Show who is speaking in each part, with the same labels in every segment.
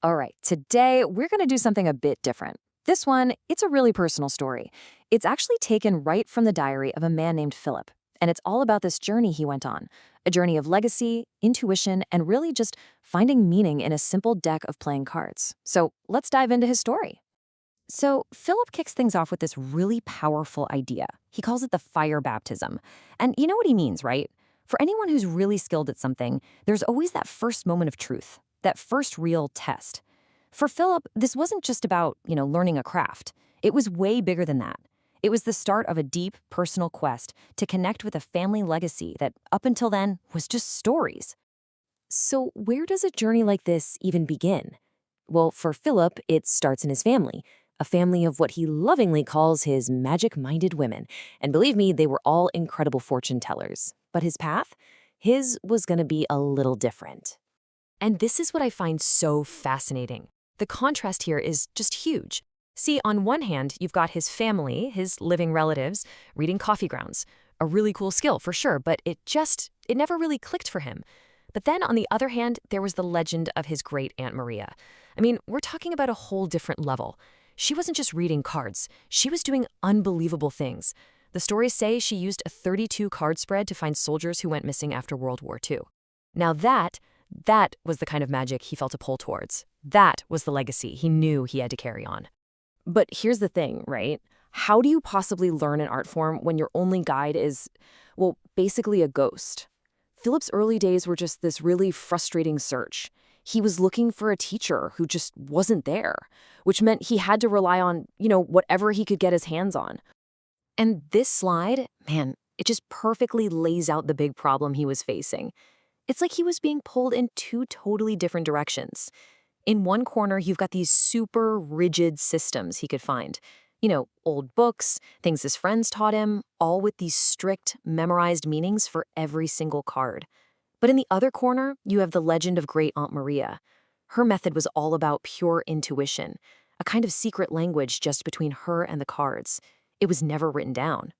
Speaker 1: All right, today we're going to do something a bit different. This one, it's a really personal story. It's actually taken right from the diary of a man named Philip. And it's all about this journey he went on, a journey of legacy, intuition, and really just finding meaning in a simple deck of playing cards. So let's dive into his story. So, Philip kicks things off with this really powerful idea. He calls it the fire baptism. And you know what he means, right? For anyone who's really skilled at something, there's always that first moment of truth, that first real test. For Philip, this wasn't just about, learning a craft. It was way bigger than that. It was the start of a deep, personal quest to connect with a family legacy that, up until then, was just stories. So, where does a journey like this even begin? Well, for Philip, it starts in his family, a family of what he lovingly calls his magic-minded women. And believe me, they were all incredible fortune tellers. But his path? His was going to be a little different. And this is what I find so fascinating. The contrast here is just huge. See, on one hand, you've got his family, his living relatives, reading coffee grounds. A really cool skill, for sure, but it never really clicked for him. But then, on the other hand, there was the legend of his great-aunt Maria. I mean, we're talking about a whole different level. She wasn't just reading cards. She was doing unbelievable things. The stories say she used a 32-card spread to find soldiers who went missing after World War II. Now that was the kind of magic he felt a pull towards. That was the legacy he knew he had to carry on. But here's the thing, right? How do you possibly learn an art form when your only guide is, well, basically a ghost? Philip's early days were just this really frustrating search. He was looking for a teacher who just wasn't there, which meant he had to rely on, whatever he could get his hands on. And this slide, man, it just perfectly lays out the big problem he was facing. It's like he was being pulled in two totally different directions. In one corner, you've got these super rigid systems he could find. Old books, things his friends taught him, all with these strict, memorized meanings for every single card. But in the other corner, you have the legend of Great Aunt Maria. Her method was all about pure intuition, a kind of secret language just between her and the cards. It was never written down.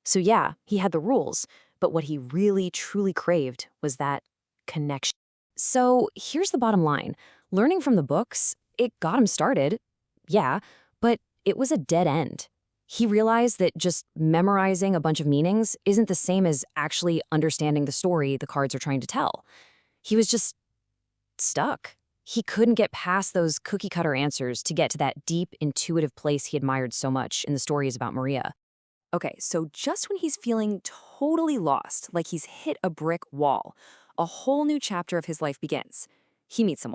Speaker 1: So yeah, he had the rules, but what he really, truly craved was that connection. So here's the bottom line. Learning from the books, it got him started, yeah, but it was a dead end. He realized that just memorizing a bunch of meanings isn't the same as actually understanding the story the cards are trying to tell. He was just stuck. He couldn't get past those cookie-cutter answers to get to that deep, intuitive place he admired so much in the stories about Maria. Okay, so just when he's feeling totally lost, like he's hit a brick wall, a whole new chapter of his life begins. He meets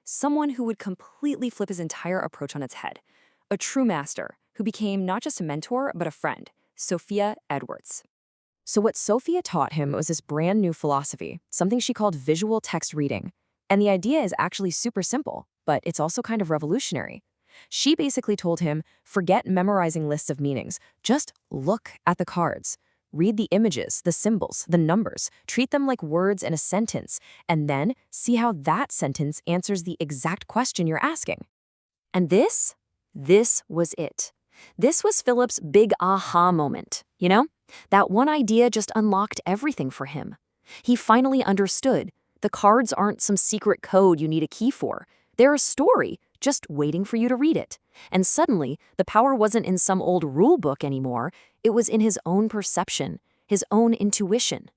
Speaker 1: someone who would completely flip his entire approach on its head. A true master who became not just a mentor, but a friend, Sophia Edwards. So what Sophia taught him was this brand new philosophy, something she called visual text reading. And the idea is actually super simple, but it's also kind of revolutionary. She basically told him, forget memorizing lists of meanings. Just look at the cards. Read the images, the symbols, the numbers. Treat them like words in a sentence, and then see how that sentence answers the exact question you're asking. And this was it. This was Philip's big aha moment, That one idea just unlocked everything for him. He finally understood. The cards aren't some secret code you need a key for. They're a story, just waiting for you to read it. And suddenly, the power wasn't in some old rule book anymore. It was in his own perception, his own intuition.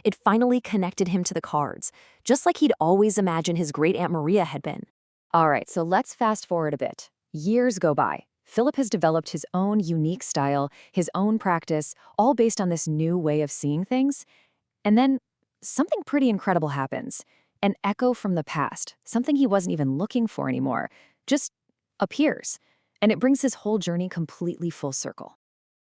Speaker 1: It finally connected him to the cards, just like he'd always imagined his great Aunt Maria had been. All right, so let's fast forward a bit. Years go by. Philip has developed his own unique style, his own practice, all based on this new way of seeing things. And then something pretty incredible happens. An echo from the past, something he wasn't even looking for anymore, just appears. And it brings his whole journey completely full circle.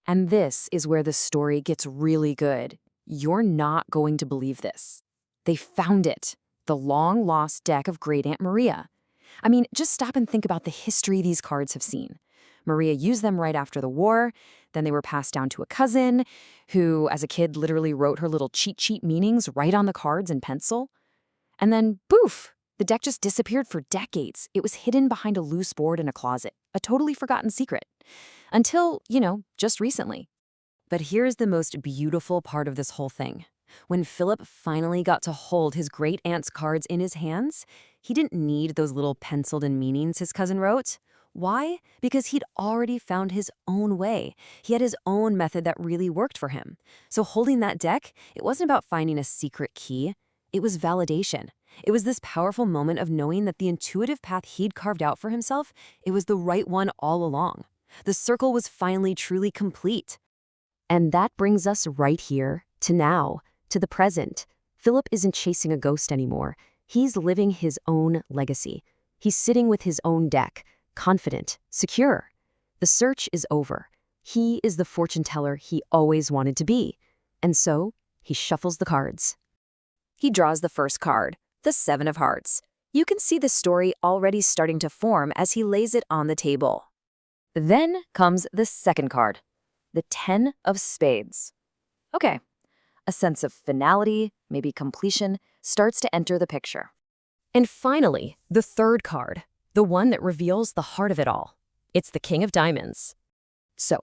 Speaker 1: And this is where the story gets really good. You're not going to believe this. They found it. The long-lost deck of Great Aunt Maria. I mean, just stop and think about the history these cards have seen. Maria used them right after the war. Then they were passed down to a cousin who, as a kid, literally wrote her little cheat sheet meanings right on the cards in pencil. And then, poof, the deck just disappeared for decades. It was hidden behind a loose board in a closet, a totally forgotten secret. Until, just recently. But here's the most beautiful part of this whole thing. When Philip finally got to hold his great aunt's cards in his hands, He didn't need those little penciled-in meanings his cousin wrote. Why? Because he'd already found his own way. He had his own method that really worked for him. So holding that deck, it wasn't about finding a secret key. It was validation. It was this powerful moment of knowing that the intuitive path he'd carved out for himself, it was the right one all along. The circle was finally truly complete. And that brings us right here, to now, to the present. Phillip isn't chasing a ghost anymore. He's living his own legacy. He's sitting with his own deck, confident, secure. The search is over. He is the fortune teller he always wanted to be. And so, he shuffles the cards. He draws the first card, the Seven of Hearts. You can see the story already starting to form as he lays it on the table. Then comes the second card, the Ten of Spades. Okay, a sense of finality, maybe completion, starts to enter the picture. And finally, the third card, the one that reveals the heart of it all. It's the King of Diamonds. So,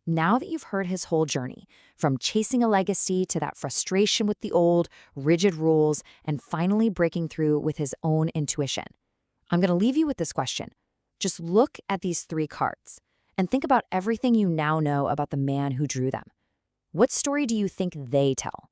Speaker 1: now that you've heard his whole journey, from chasing a legacy to that frustration with the old, rigid rules, and finally breaking through with his own intuition, I'm going to leave you with this question. Just look at these three cards and think about everything you now know about the man who drew them. What story do you think they tell?